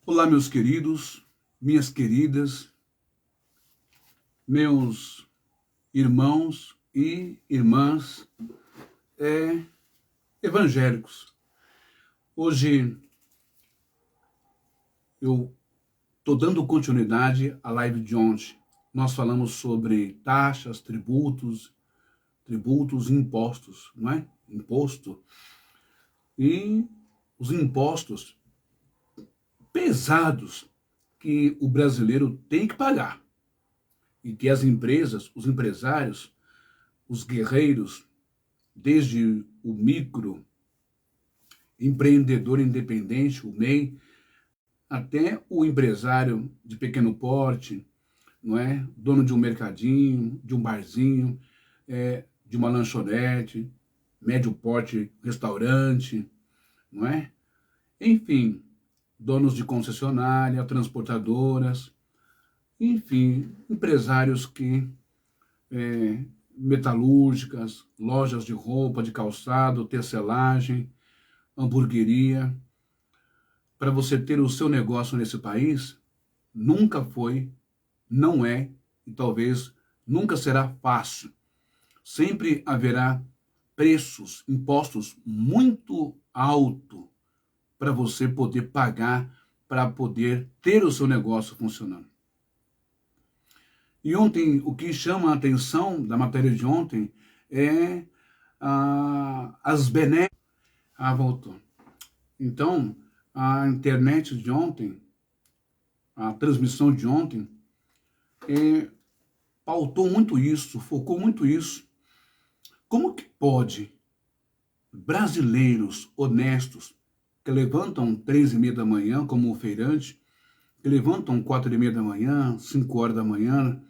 Olá, meus queridos, minhas queridas, meus irmãos e irmãs evangélicos. Hoje eu estou dando continuidade à live de ontem. Nós falamos sobre taxas, tributos e impostos, não é? Imposto. E os impostos pesados que o brasileiro tem que pagar. E que as empresas, os empresários, os guerreiros, desde o micro empreendedor independente, o MEI, até o empresário de pequeno porte, não é? Dono de um mercadinho, de um barzinho, de uma lanchonete, médio porte restaurante, não é? Enfim, donos de concessionária, transportadoras, enfim, empresários que metalúrgicas, lojas de roupa, de calçado, tecelagem, hamburgueria. Para você ter o seu negócio nesse país, nunca foi, não é e talvez nunca será fácil. Sempre haverá preços, impostos muito altos para você poder pagar, para poder ter o seu negócio funcionando. E ontem, o que chama a atenção da matéria de ontem é as benéficas. Voltou. Então, a internet de ontem, a transmissão de ontem, pautou muito isso, focou muito isso. Como que pode brasileiros honestos, que levantam 3h30 da manhã, como o feirante, que levantam 4h30 da manhã, 5 horas da manhã,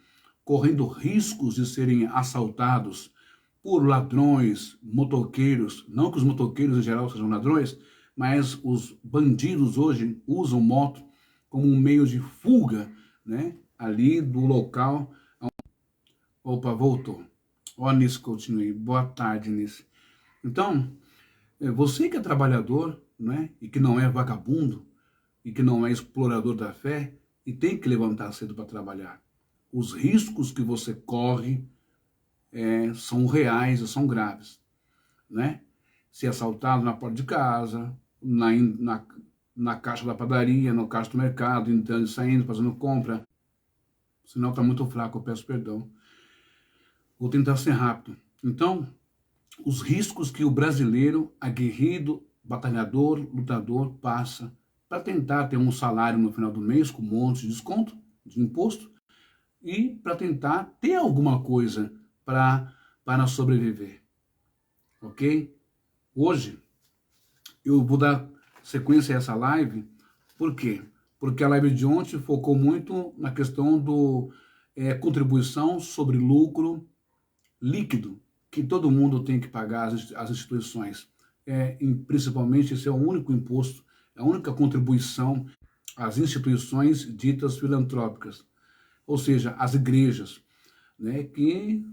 correndo riscos de serem assaltados por ladrões, motoqueiros, não que os motoqueiros em geral sejam ladrões, mas os bandidos hoje usam moto como um meio de fuga, né, ali do local. Opa, voltou. Ó, Nisso, continuei. Boa tarde, Nisso. Então, você que é trabalhador, né, e que não é vagabundo, e que não é explorador da fé, e tem que levantar cedo para trabalhar. Os riscos que você corre são reais e são graves, né? Ser assaltado na porta de casa, na caixa da padaria, no caixa do mercado, entrando e saindo, fazendo compra. O sinal está muito fraco, eu peço perdão. Vou tentar ser rápido. Então, os riscos que o brasileiro, aguerrido, batalhador, lutador, passa para tentar ter um salário no final do mês com um monte de desconto, de imposto, e para tentar ter alguma coisa para sobreviver. Ok? Hoje, eu vou dar sequência a essa live. Por quê? Porque a live de ontem focou muito na questão do contribuição sobre lucro líquido, que todo mundo tem que pagar às instituições. Principalmente, esse é o único imposto, a única contribuição às instituições ditas filantrópicas, ou seja, às igrejas, né, que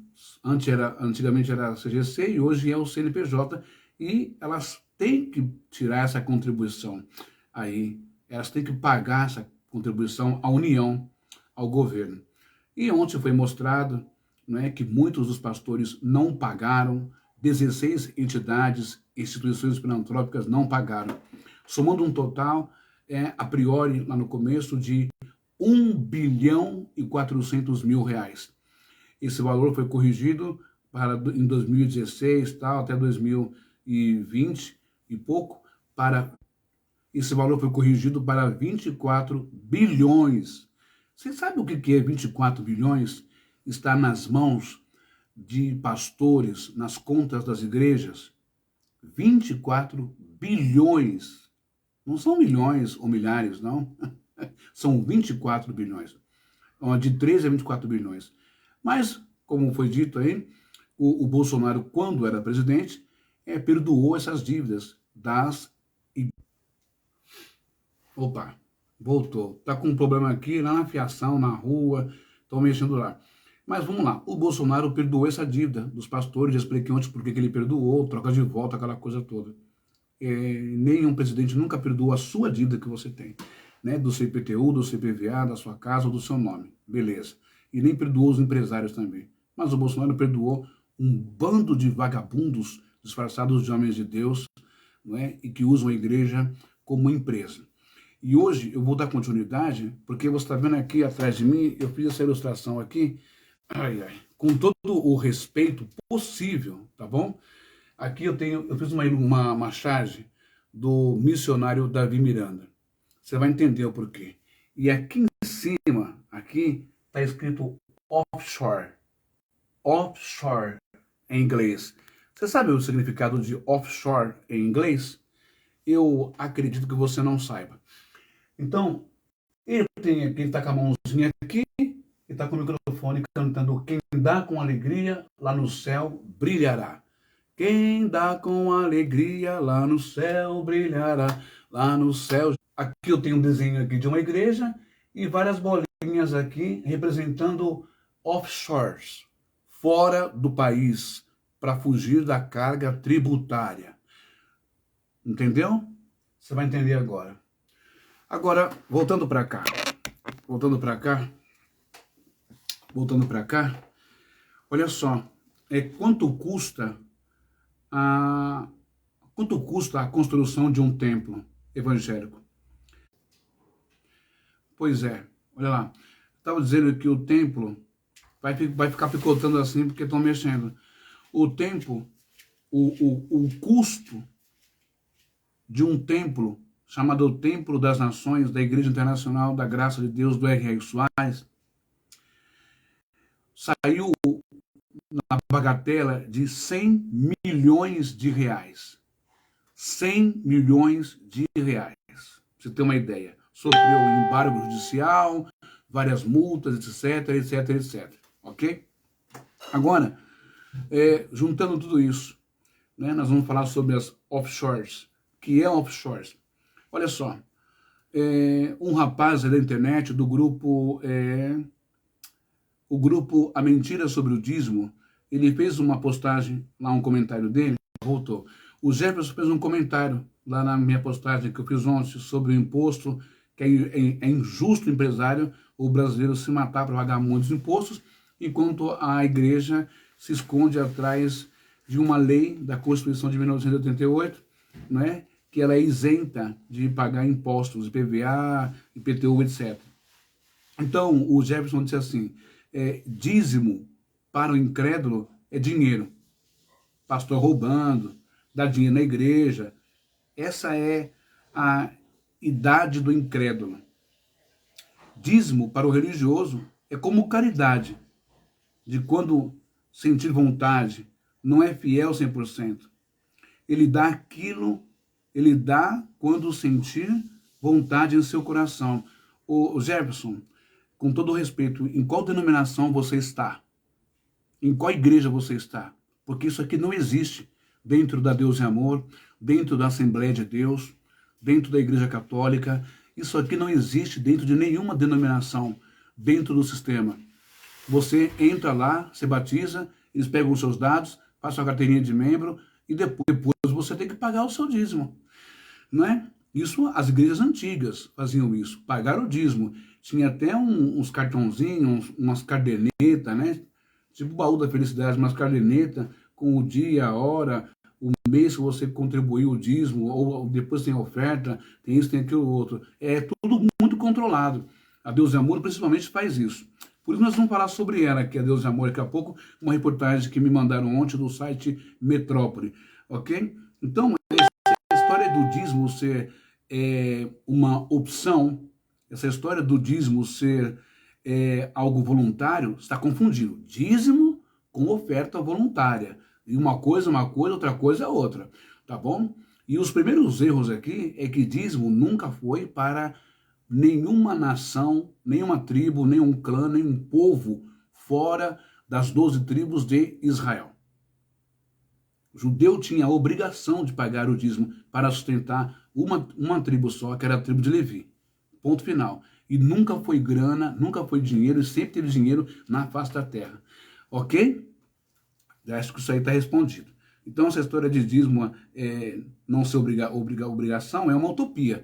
antigamente era a CGC e hoje é o CNPJ, e elas têm que tirar essa contribuição aí, elas têm que pagar essa contribuição à União, ao governo. E ontem foi mostrado, né, que muitos dos pastores não pagaram, 16 entidades, instituições filantrópicas não pagaram, somando um total, a priori, lá no começo, de 1.400.000.000. Esse valor foi corrigido em 2016, até 2020 e pouco, esse valor foi corrigido para 24 bilhões. Você sabe o que é 24 bilhões? Está nas mãos de pastores, nas contas das igrejas. 24 bilhões. Não são milhões ou milhares, não. São 24 bilhões. De 13 a 24 bilhões. Mas, como foi dito aí, o Bolsonaro, quando era presidente, perdoou essas dívidas das... Opa, voltou. Tá com um problema aqui, lá na fiação, na rua, estão mexendo lá. Mas vamos lá, o Bolsonaro perdoou essa dívida dos pastores, já expliquei antes por que ele perdoou, troca de volta, aquela coisa toda. Nenhum presidente nunca perdoou a sua dívida que você tem. né, do CPTU, do CPVA, da sua casa ou do seu nome. Beleza. E nem perdoou os empresários também. Mas o Bolsonaro perdoou um bando de vagabundos disfarçados de homens de Deus, não é? E que usam a igreja como empresa. E hoje eu vou dar continuidade, porque você está vendo aqui atrás de mim, eu fiz essa ilustração aqui, com todo o respeito possível, tá bom? Aqui eu fiz uma charge do missionário Davi Miranda. Você vai entender o porquê. E aqui em cima, aqui, está escrito offshore. Offshore em inglês. Você sabe o significado de offshore em inglês? Eu acredito que você não saiba. Então, ele está com a mãozinha aqui e está com o microfone cantando "Quem dá com alegria, lá no céu brilhará. Quem dá com alegria, lá no céu brilhará, lá no céu." Aqui eu tenho um desenho aqui de uma igreja e várias bolinhas aqui representando offshores, fora do país, para fugir da carga tributária. Entendeu? Você vai entender agora. Agora, voltando para cá, olha só, quanto custa a construção de um templo evangélico? Pois é, olha lá, estava dizendo que o templo vai ficar picotando assim porque estão mexendo. O templo, o custo de um templo chamado Templo das Nações, da Igreja Internacional da Graça de Deus, do R.R. Soares, saiu na bagatela de 100 milhões de reais. 100 milhões de reais. Pra você ter uma ideia. Sofreu embargo judicial, várias multas, etc. Ok? Agora, juntando tudo isso, né, nós vamos falar sobre as offshores. Que é offshores? Olha só, um rapaz da internet, do grupo, o grupo A Mentira sobre o Dízimo, ele fez uma postagem, lá um comentário dele, voltou. O Jefferson fez um comentário lá na minha postagem que eu fiz ontem sobre o imposto, que é injusto o empresário, o brasileiro se matar para pagar muitos impostos, enquanto a igreja se esconde atrás de uma lei da Constituição de 1988, não é? Que ela é isenta de pagar impostos, IPVA, IPTU, etc. Então, o Jefferson disse assim, dízimo para o incrédulo é dinheiro. Pastor roubando, dá dinheiro na igreja. Essa é a idade do incrédulo. Dízimo para o religioso é como caridade, de quando sentir vontade, não é fiel 100%. Ele dá aquilo, ele dá quando sentir vontade em seu coração. O Jefferson, com todo respeito, em qual denominação você está? Em qual igreja você está? Porque isso aqui não existe dentro da Deus e Amor, dentro da Assembleia de Deus, dentro da Igreja Católica. Isso aqui não existe dentro de nenhuma denominação, dentro do sistema. Você entra lá, se batiza, eles pegam os seus dados, faz sua carteirinha de membro e depois você tem que pagar o seu dízimo, não é? Isso, as igrejas antigas faziam isso, pagaram o dízimo. Tinha até uns cartãozinhos, umas cadernetas, né? Tipo o baú da felicidade, umas cadernetas com o dia, a hora, o mês que você contribuiu o dízimo, ou depois tem oferta, tem isso, tem aquilo outro. É tudo muito controlado. A Deus e Amor principalmente faz isso. Por isso nós vamos falar sobre ela, que é Deus e Amor, daqui a pouco, uma reportagem que me mandaram ontem do site Metrópole, ok? Então, essa história do dízimo ser uma opção, essa história do dízimo ser algo voluntário, está confundindo dízimo com oferta voluntária. E uma coisa, outra coisa é outra, tá bom? E os primeiros erros aqui é que dízimo nunca foi para nenhuma nação, nenhuma tribo, nenhum clã, nenhum povo fora das 12 tribos de Israel. O judeu tinha a obrigação de pagar o dízimo para sustentar uma tribo só, que era a tribo de Levi. Ponto final. E nunca foi grana, nunca foi dinheiro, e sempre teve dinheiro na face da terra. Ok? Acho que isso aí está respondido. Então, essa história de dízimo não ser obrigação é uma utopia.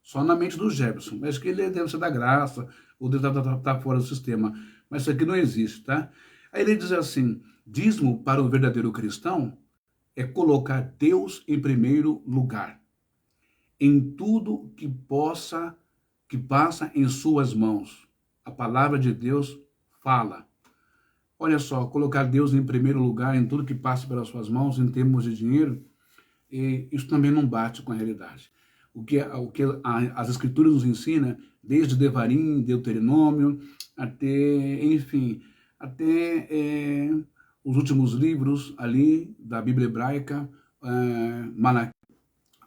Só na mente do Jefferson. Acho que ele deve ser da graça, ou deve estar fora do sistema. Mas isso aqui não existe, tá? Aí ele diz assim, dízimo para o verdadeiro cristão é colocar Deus em primeiro lugar, em tudo que passa em suas mãos. A palavra de Deus fala. Olha só, colocar Deus em primeiro lugar em tudo que passa pelas suas mãos, em termos de dinheiro, isso também não bate com a realidade. O que as escrituras nos ensinam, desde Devarim, Deuteronômio, até, enfim, até os últimos livros ali da Bíblia hebraica, Malaquias,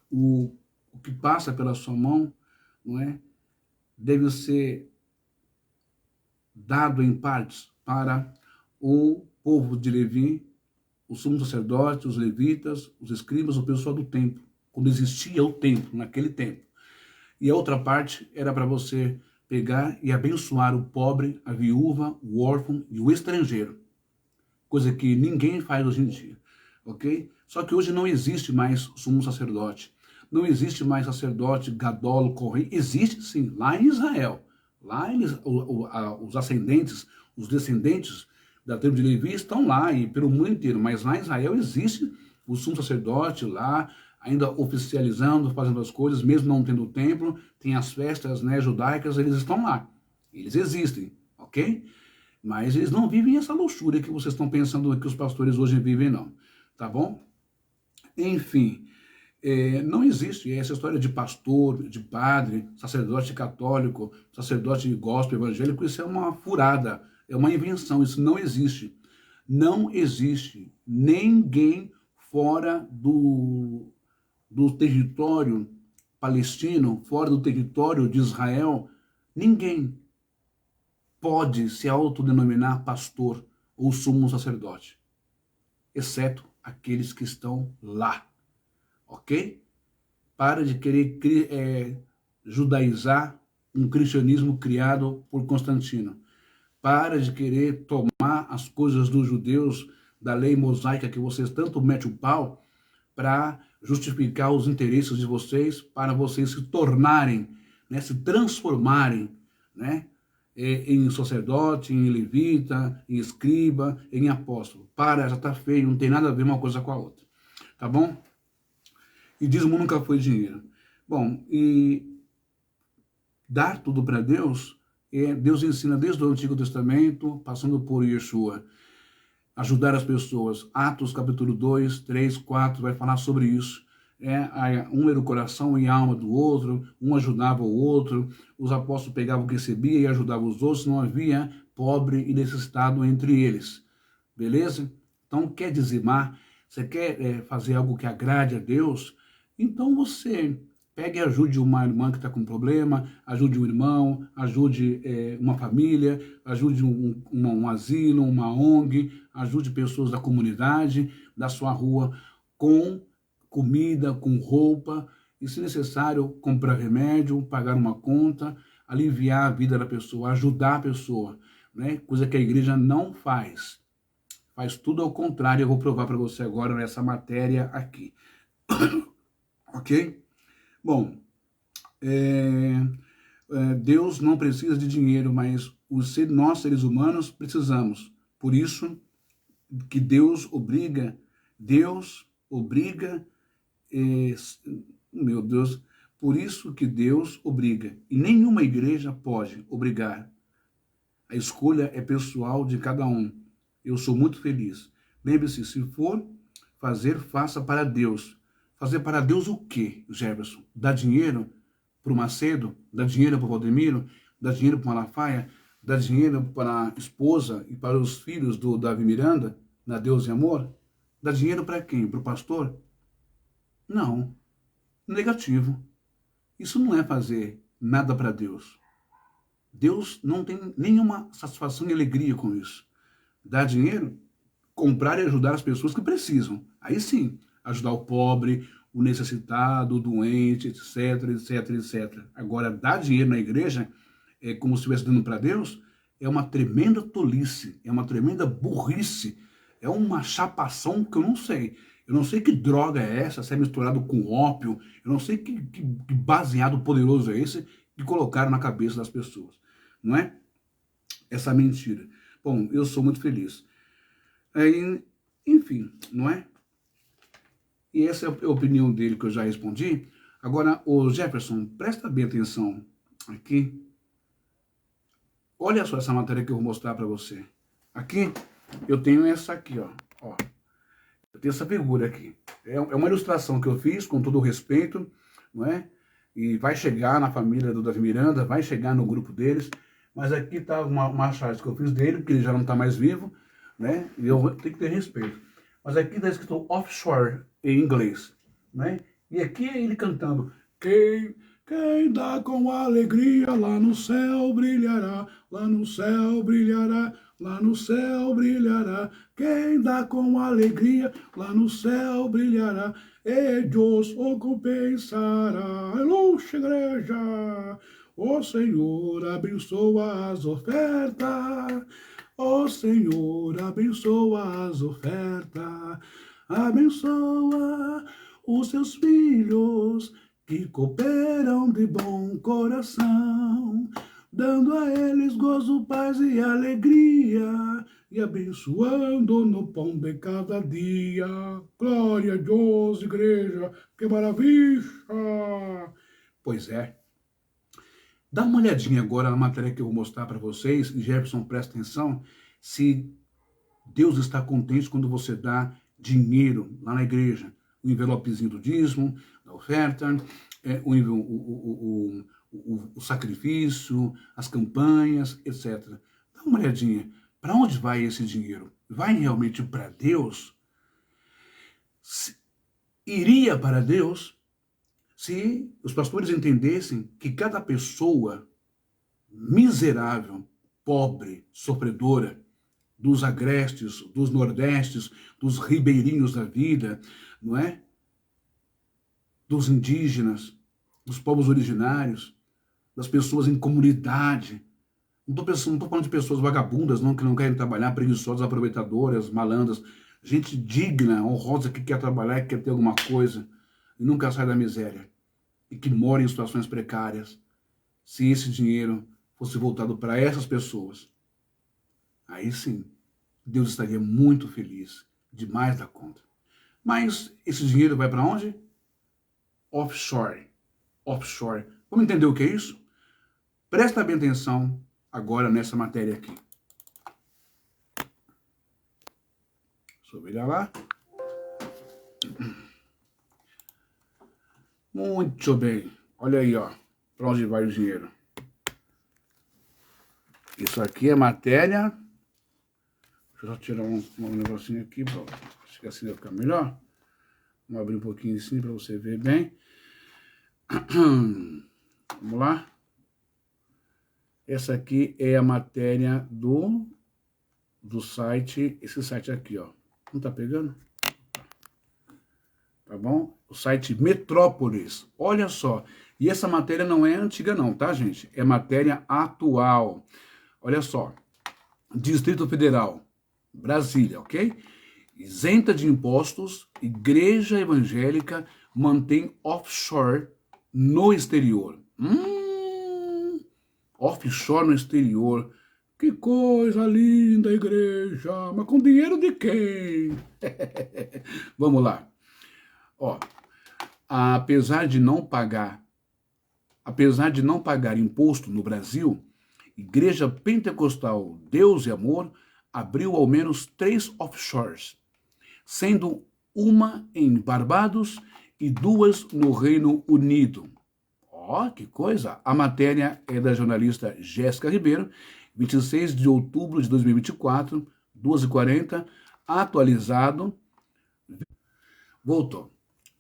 o que passa pela sua mão, não é, deve ser dado em partes para o povo de Levi, o sumo sacerdote, os levitas, os escribas, o pessoal do templo, quando existia o templo, naquele tempo. E a outra parte era para você pegar e abençoar o pobre, a viúva, o órfão e o estrangeiro. Coisa que ninguém faz hoje em dia, ok? Só que hoje não existe mais sumo sacerdote. Não existe mais sacerdote, gadol, correio. Existe sim, lá em Israel. Lá eles, os ascendentes, os descendentes da tribo de Levi estão lá e pelo mundo inteiro. Mas lá em Israel existe o sumo sacerdote lá, ainda oficializando, fazendo as coisas, mesmo não tendo o templo, tem as festas, né, judaicas, eles estão lá. Eles existem, ok? Mas eles não vivem essa luxúria que vocês estão pensando que os pastores hoje vivem, não. Tá bom? Enfim, não existe essa história de pastor, de padre, sacerdote católico, sacerdote gospel evangélico. Isso é uma furada, é uma invenção, isso não existe. Não existe ninguém fora do território palestino, fora do território de Israel, ninguém pode se autodenominar pastor ou sumo sacerdote, exceto aqueles que estão lá, ok? Para de querer judaizar um cristianismo criado por Constantino. Para de querer tomar as coisas dos judeus, da lei mosaica que vocês tanto metem o pau, para justificar os interesses de vocês, para vocês se tornarem, né, se transformarem, né, em sacerdote, em levita, em escriba, em apóstolo. Para, já tá feio, não tem nada a ver uma coisa com a outra. Tá bom? E dízimo nunca foi dinheiro. Bom, e dar tudo para Deus, Deus ensina desde o Antigo Testamento, passando por Yeshua. Ajudar as pessoas. Atos capítulo 2, 3, 4, vai falar sobre isso. Um era o coração e a alma do outro, um ajudava o outro, os apóstolos pegavam o que recebia e ajudavam os outros, não havia pobre e necessitado entre eles. Beleza? Então, quer dizimar, você quer fazer algo que agrade a Deus, então você pegue e ajude uma irmã que está com problema, ajude um irmão, ajude uma família, ajude um asilo, uma ONG, ajude pessoas da comunidade, da sua rua, com comida, com roupa, e se necessário, comprar remédio, pagar uma conta, aliviar a vida da pessoa, ajudar a pessoa, né? Coisa que a igreja não faz. Faz tudo ao contrário, eu vou provar para você agora nessa matéria aqui. Ok? Bom, Deus não precisa de dinheiro, mas nós, seres humanos, precisamos. Por isso que Deus obriga, meu Deus, por isso que Deus obriga, e nenhuma igreja pode obrigar. A escolha é pessoal de cada um. Eu sou muito feliz. Lembre-se, se for fazer, faça para Deus. Fazer para Deus o quê, Jefferson? Dar dinheiro para o Macedo? Dar dinheiro para o Valdemiro? Dar dinheiro para o Malafaia? Dar dinheiro para a esposa e para os filhos do Davi Miranda, na Deus e Amor? Dar dinheiro para quem? Para o pastor? Não. Negativo. Isso não é fazer nada para Deus. Deus não tem nenhuma satisfação e alegria com isso. Dar dinheiro, comprar e ajudar as pessoas que precisam. Aí sim, ajudar o pobre, o necessitado, o doente, etc, etc, etc. Agora, dar dinheiro na igreja, como se estivesse dando para Deus, é uma tremenda tolice, é uma tremenda burrice, é uma chapação que eu não sei. Eu não sei que droga é essa, se é misturado com ópio, eu não sei que baseado poderoso é esse que colocaram na cabeça das pessoas, não é? Essa mentira. Bom, eu sou muito feliz. Aí, enfim, não é? E essa é a opinião dele que eu já respondi. Agora, o Jefferson, presta bem atenção aqui. Olha só essa matéria que eu vou mostrar para você. Aqui, eu tenho essa aqui, ó. Eu tenho essa figura aqui. É uma ilustração que eu fiz, com todo o respeito, não é? E vai chegar na família do Davi Miranda, vai chegar no grupo deles. Mas aqui está uma charge que eu fiz dele, porque ele já não está mais vivo, né? E eu tenho que ter respeito. Mas aqui está escrito offshore em inglês, né? E aqui é ele cantando: quem dá com alegria lá no céu brilhará, lá no céu brilhará, lá no céu brilhará. Quem dá com alegria lá no céu brilhará, e Deus o compensará. Luxa, igreja! O Senhor abençoa as ofertas, o Senhor abençoa as ofertas, abençoa os seus filhos que cooperam de bom coração, dando a eles gozo, paz e alegria, e abençoando no pão de cada dia. Glória a Deus, igreja, que maravilha! Pois é. Dá uma olhadinha agora na matéria que eu vou mostrar para vocês, e Jefferson, presta atenção, se Deus está contente quando você dá dinheiro lá na igreja, o envelopezinho do dízimo, da oferta, o sacrifício, as campanhas, etc. Dá uma olhadinha, para onde vai esse dinheiro? Vai realmente para Deus? Iria para Deus? Se os pastores entendessem que cada pessoa miserável, pobre, sofredora, dos agrestes, dos nordestes, dos ribeirinhos da vida, não é? Dos indígenas, dos povos originários, das pessoas em comunidade. Não estou falando de pessoas vagabundas, não, que não querem trabalhar, preguiçosas, aproveitadoras, malandras. Gente digna, honrosa, que quer trabalhar, que quer ter alguma coisa e nunca sai da miséria, e que mora em situações precárias. Se esse dinheiro fosse voltado para essas pessoas, aí sim, Deus estaria muito feliz, demais da conta. Mas esse dinheiro vai para onde? Offshore. Offshore. Vamos entender o que é isso? Presta bem atenção agora nessa matéria aqui. Deixa eu virar lá. Muito bem. Olha aí, ó. Para onde vai o dinheiro? Isso aqui é matéria. Deixa eu só tirar um negocinho aqui. Acho que assim vai ficar melhor. Vamos abrir um pouquinho assim para você ver bem. Vamos lá. Essa aqui é a matéria do site. Esse site aqui, ó. Não tá pegando? Tá bom? O site Metrópolis. Olha só. E essa matéria não é antiga não, tá, gente? É matéria atual. Olha só. Distrito Federal. Brasília, ok? Isenta de impostos, igreja evangélica mantém offshore no exterior. Offshore no exterior. Que coisa linda, igreja. Mas com dinheiro de quem? Vamos lá. Ó, apesar de não pagar imposto no Brasil, Igreja Pentecostal Deus e Amor abriu ao menos 3 offshores, sendo uma em Barbados e 2 no Reino Unido. Ó, que coisa! A matéria é da jornalista Jéssica Ribeiro, 26 de outubro de 2024, 12h40, atualizado. Voltou.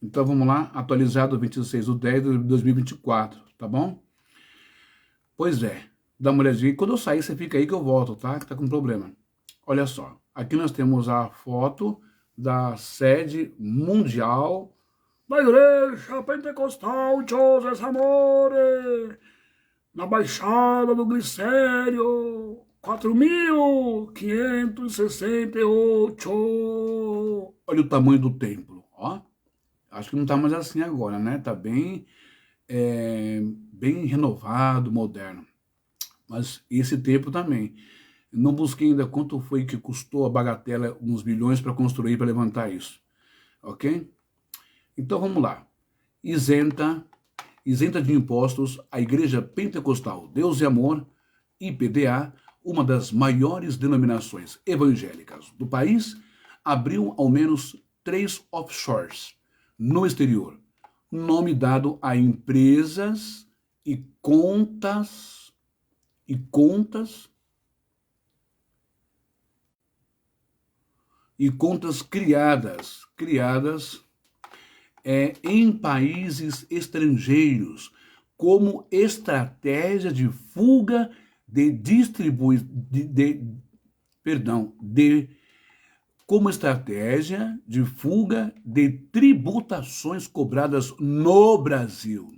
Então vamos lá, atualizado 26/10 de 2024, tá bom? Pois é, dá uma olhadinha. Quando eu sair, você fica aí que eu volto, tá? Que tá com problema. Olha só, aqui nós temos a foto da sede mundial da Igreja Pentecostal José Amore, na Baixada do Glicério, 4.568. Olha o tamanho do templo. Ó, acho que não tá mais assim agora, né? Tá bem, bem renovado, moderno. Mas esse tempo também. Não busquei ainda quanto foi que custou a bagatela, uns bilhões para construir, para levantar isso. Ok? Então vamos lá. Isenta de impostos, a Igreja Pentecostal Deus e Amor, IPDA, uma das maiores denominações evangélicas do país, abriu ao menos 3 offshores no exterior, nome dado a empresas e contas criadas em países estrangeiros, como estratégia de fuga como estratégia de fuga de tributações cobradas no Brasil.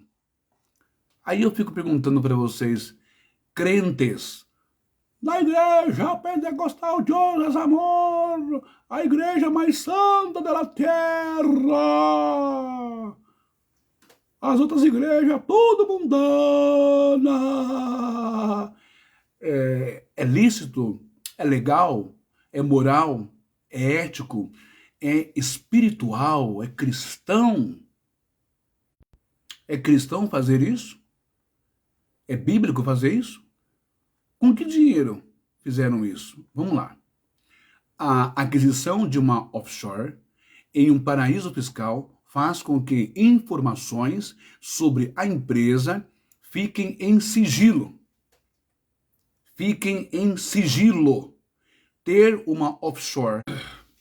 Aí eu fico perguntando para vocês, crentes, da Igreja Pentecostal Deus Amor, a igreja mais santa da terra. As outras igrejas, tudo mundana. É lícito, é legal, é moral, é ético, é espiritual, é cristão. É cristão fazer isso? É bíblico fazer isso? Com que dinheiro fizeram isso? Vamos lá. A aquisição de uma offshore em um paraíso fiscal faz com que informações sobre a empresa fiquem em sigilo. Fiquem em sigilo. Ter uma offshore.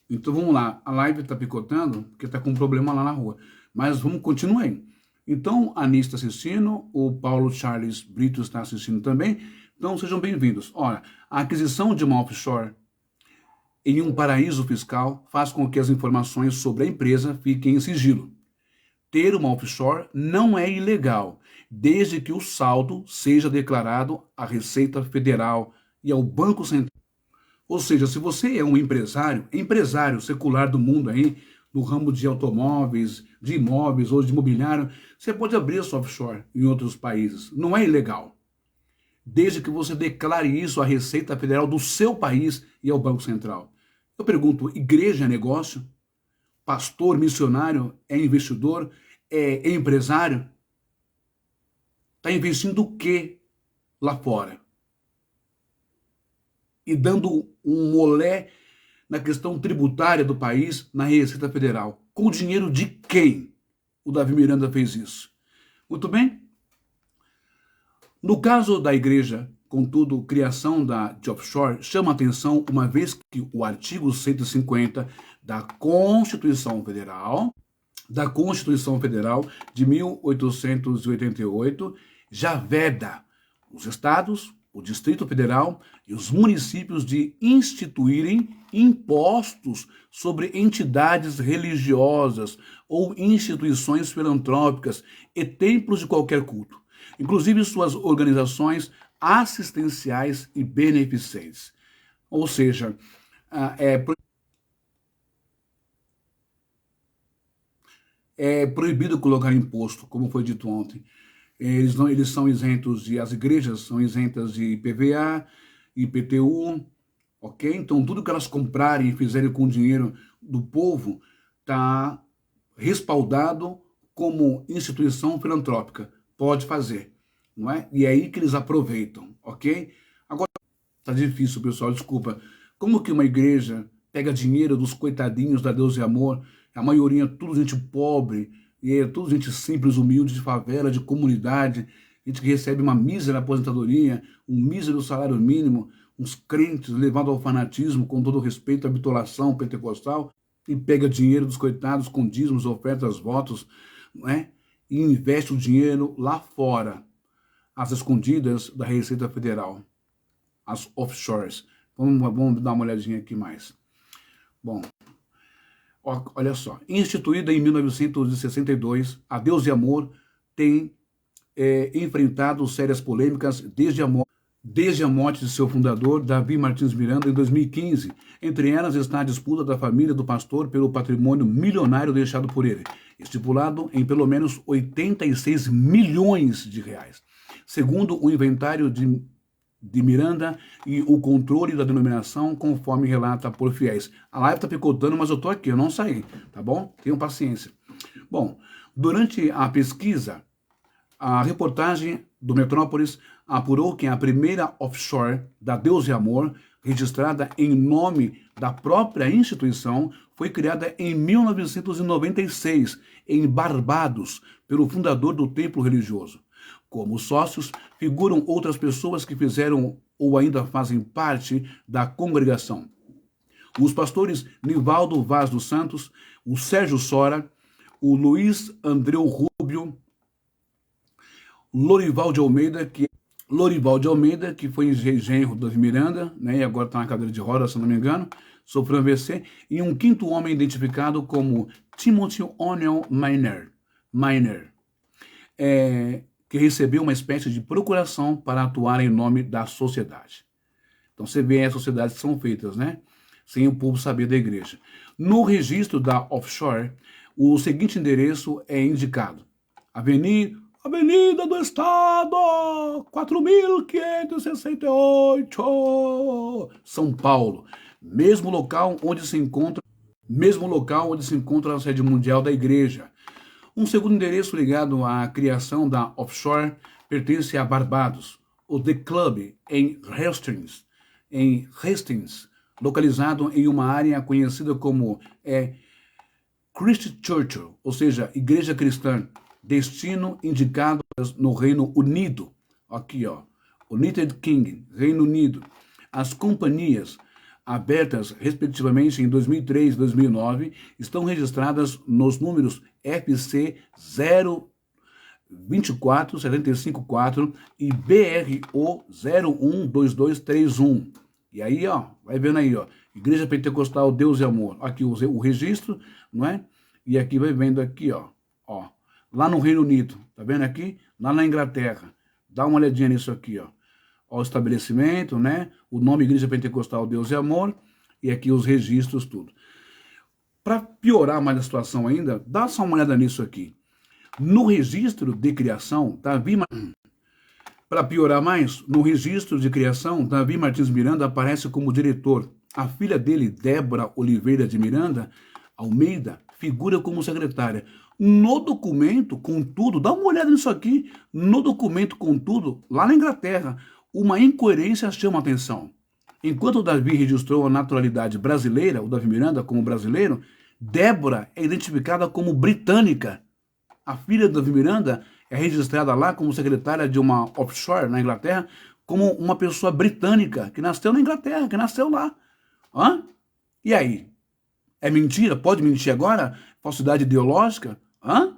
Então vamos lá. A live está picotando porque está com um problema lá na rua. Mas vamos continuar aí. Então a Anis está assistindo, o Paulo Charles Brito está assistindo também. Então sejam bem-vindos. Olha, a aquisição de uma offshore em um paraíso fiscal faz com que as informações sobre a empresa fiquem em sigilo. Ter uma offshore não é ilegal, desde que o saldo seja declarado à Receita Federal e ao Banco Central. Ou seja, se você é um empresário secular do mundo aí, no ramo de automóveis, de imóveis ou de imobiliário, você pode abrir a sua offshore em outros países. Não é ilegal, desde que você declare isso à Receita Federal do seu país e ao Banco Central. Eu pergunto, igreja é negócio? Pastor, missionário, é investidor? É empresário? Está investindo o quê lá fora? E dando um molé na questão tributária do país, na Receita Federal. Com o dinheiro de quem o Davi Miranda fez isso? Muito bem? No caso da igreja, contudo, criação de offshore chama atenção uma vez que o artigo 150 da Constituição Federal de 1888 já veda os estados, o Distrito Federal e os municípios de instituírem impostos sobre entidades religiosas ou instituições filantrópicas e templos de qualquer culto, inclusive suas organizações assistenciais e beneficentes. Ou seja, é proibido colocar imposto, como foi dito ontem. Eles são isentos as igrejas são isentas de IPVA, IPTU, ok? Então tudo que elas comprarem e fizerem com o dinheiro do povo está respaldado como instituição filantrópica. Pode fazer, não é? E é aí que eles aproveitam, ok? Agora, tá difícil, pessoal, desculpa. Como que uma igreja pega dinheiro dos coitadinhos da Deus e Amor, a maioria tudo gente pobre, e é tudo gente simples, humilde, de favela, de comunidade, gente que recebe uma mísera aposentadoria, um mísero salário mínimo, uns crentes levados ao fanatismo, com todo respeito à bitolação pentecostal, e pega dinheiro dos coitados com dízimos, ofertas, votos, não é? E investe o dinheiro lá fora, às escondidas da Receita Federal, as offshores. Vamos dar uma olhadinha aqui mais. Bom, olha só, instituída em 1962, a Deus e Amor tem enfrentado sérias polêmicas desde a morte. desde a morte de seu fundador, Davi Martins Miranda, em 2015. Entre elas está a disputa da família do pastor pelo patrimônio milionário deixado por ele, estipulado em pelo menos 86 milhões de reais. Segundo o inventário de Miranda e o controle da denominação, conforme relata por fiéis. A live está picotando, mas eu estou aqui, eu não saí, tá bom? Tenham paciência. Bom, durante a pesquisa, a reportagem do Metrópolis apurou que a primeira offshore da Deus e Amor, registrada em nome da própria instituição, foi criada em 1996, em Barbados, pelo fundador do templo religioso. Como sócios, figuram outras pessoas que fizeram ou ainda fazem parte da congregação. Os pastores Nivaldo Vaz dos Santos, o Sérgio Sora, o Luiz Andreu Rubio, Lorival de Almeida, que foi genro do Davi Miranda, né, e agora está na cadeira de rodas, se não me engano, sofreu um AVC, e um quinto homem identificado como Timothy O'Neill Miner, que recebeu uma espécie de procuração para atuar em nome da sociedade. Então você vê as sociedades que são feitas, né? Sem o povo saber da igreja. No registro da offshore, o seguinte endereço é indicado: Avenida do Estado, 4.568, São Paulo. Mesmo local onde se encontra a sede mundial da igreja. Um segundo endereço ligado à criação da offshore pertence a Barbados, o The Club em Hastings, localizado em uma área conhecida como Christchurch, ou seja, Igreja Cristã, destino indicado no Reino Unido. Aqui, ó, United Kingdom, Reino Unido. As companhias abertas respectivamente em 2003 e 2009, estão registradas nos números FC 024754 e BRO 012231. E aí, ó, vai vendo aí, ó, Igreja Pentecostal Deus e Amor. Aqui o registro, não é? E aqui vai vendo aqui, ó, lá no Reino Unido, tá vendo aqui? Lá na Inglaterra. Dá uma olhadinha nisso aqui, ó. O estabelecimento, né? O nome Igreja Pentecostal Deus e Amor, e aqui os registros, tudo. Para piorar mais a situação ainda, dá só uma olhada nisso aqui. No registro de criação, para piorar mais, no registro de criação, Davi Martins Miranda aparece como diretor. A filha dele, Débora Oliveira de Miranda Almeida, figura como secretária. No documento, contudo, dá uma olhada nisso aqui, no documento, contudo, lá na Inglaterra, uma incoerência chama a atenção. Enquanto o Davi registrou a naturalidade brasileira, o Davi Miranda como brasileiro, Débora é identificada como britânica. A filha do Davi Miranda é registrada lá como secretária de uma offshore na Inglaterra, como uma pessoa britânica, que nasceu na Inglaterra, que nasceu lá. Hã? E aí? É mentira? Pode mentir agora? Falsidade ideológica? Hã?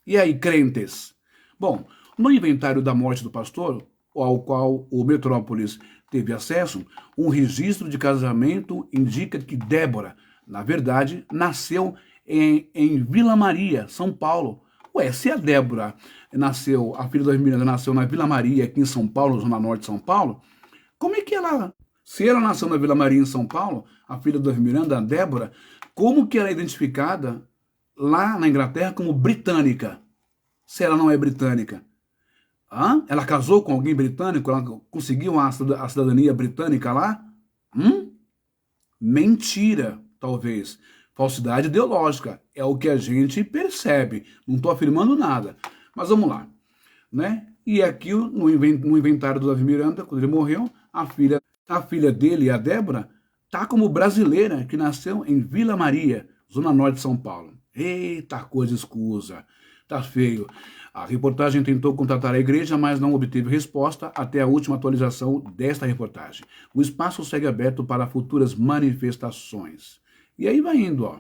E aí, crentes? Bom, no inventário da morte do pastor, ao qual o Metrópolis teve acesso, um registro de casamento indica que Débora, na verdade, nasceu em Vila Maria, São Paulo. Ué, se a Débora nasceu, a filha da Miranda nasceu na Vila Maria, aqui em São Paulo, Zona Norte de São Paulo, como é que ela... Se ela nasceu na Vila Maria, em São Paulo, a filha da Miranda, a Débora, como que ela é identificada lá na Inglaterra como britânica? Se ela não é britânica. Hã? Ela casou com alguém britânico? Ela conseguiu a cidadania britânica lá? Mentira, talvez. Falsidade ideológica. É o que a gente percebe. Não estou afirmando nada. Mas vamos lá. Né? E aqui, no inventário do Davi Miranda, quando ele morreu, a filha dele, a Débora, tá como brasileira, que nasceu em Vila Maria, Zona Norte de São Paulo. Eita, coisa escusa. Tá feio. A reportagem tentou contatar a igreja, mas não obteve resposta até a última atualização desta reportagem. O espaço segue aberto para futuras manifestações. E aí vai indo, ó.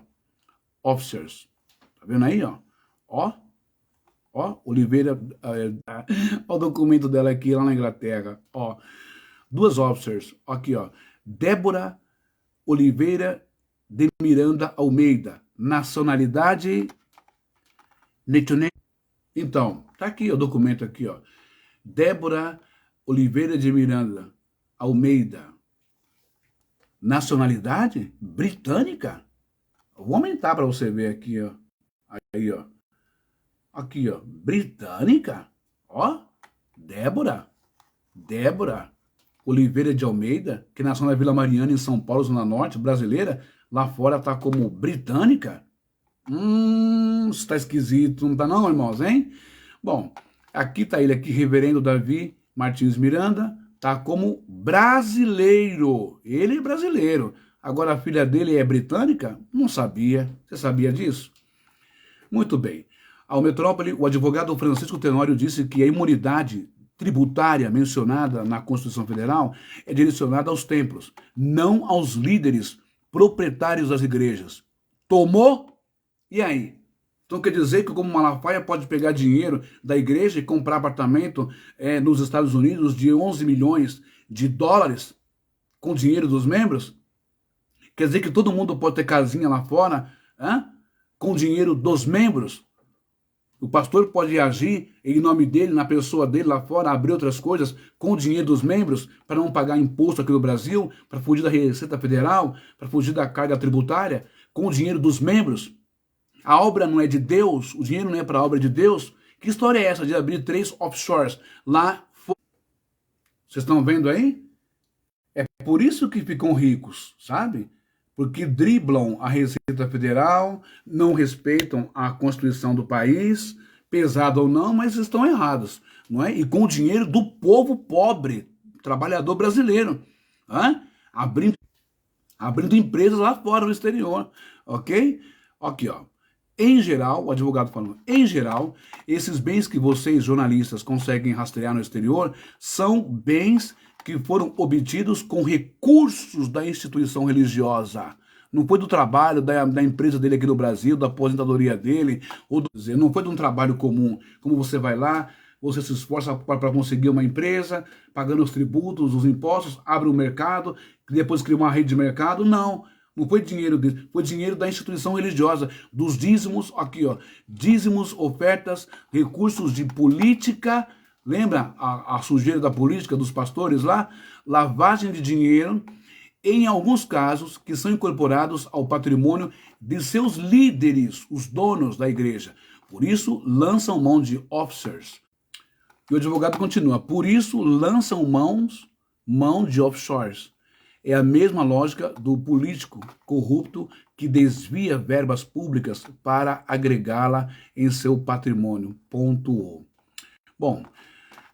Officers. Tá vendo aí, ó? Ó, Oliveira, ó o documento dela aqui lá na Inglaterra, ó. Duas officers, aqui, ó. Débora Oliveira de Miranda Almeida, nacionalidade... Então, tá aqui o documento aqui, ó. Débora Oliveira de Miranda Almeida. Nacionalidade britânica. Vou aumentar para você ver aqui, ó. Aí, ó. Aqui, ó. Britânica. Ó. Débora Oliveira de Almeida, que nasceu na Vila Mariana, em São Paulo, Zona Norte, brasileira, lá fora tá como britânica. Isso tá esquisito, não tá não, irmãos, hein? Bom, aqui tá ele aqui, reverendo Davi Martins Miranda, tá como brasileiro. Ele é brasileiro. Agora a filha dele é britânica? Não sabia. Você sabia disso? Muito bem. Ao Metrópole, o advogado Francisco Tenório disse que a imunidade tributária mencionada na Constituição Federal é direcionada aos templos, não aos líderes proprietários das igrejas. Tomou? E aí? Então quer dizer que como Malafaia pode pegar dinheiro da igreja e comprar apartamento nos Estados Unidos de 11 milhões de dólares com dinheiro dos membros? Quer dizer que todo mundo pode ter casinha lá fora com dinheiro dos membros? O pastor pode agir em nome dele, na pessoa dele lá fora, abrir outras coisas com o dinheiro dos membros para não pagar imposto aqui no Brasil, para fugir da Receita Federal, para fugir da carga tributária, com o dinheiro dos membros. A obra não é de Deus, o dinheiro não é para a obra de Deus. Que história é essa de abrir 3 offshores lá fora? Vocês estão vendo aí? É por isso que ficam ricos, sabe? Porque driblam a Receita Federal, não respeitam a Constituição do país, pesado ou não, mas estão errados, não é? E com o dinheiro do povo pobre, trabalhador brasileiro, abrindo empresas lá fora, no exterior, ok? Aqui, ó. Em geral, o advogado falando, em geral, esses bens que vocês, jornalistas, conseguem rastrear no exterior são bens que foram obtidos com recursos da instituição religiosa. Não foi do trabalho da empresa dele aqui no Brasil, da aposentadoria dele, não foi de um trabalho comum. Como você vai lá, você se esforça para conseguir uma empresa, pagando os tributos, os impostos, abre um mercado, depois cria uma rede de mercado. Não foi dinheiro dele, foi dinheiro da instituição religiosa, dos dízimos, aqui ó, dízimos, ofertas, recursos de política. Lembra a sujeira da política dos pastores lá? Lavagem de dinheiro, em alguns casos, que são incorporados ao patrimônio de seus líderes, os donos da igreja. Por isso, lançam mão de officers. E o advogado continua, por isso, lançam mão de offshores. É a mesma lógica do político corrupto que desvia verbas públicas para agregá-la em seu patrimônio. Pontuou. Bom,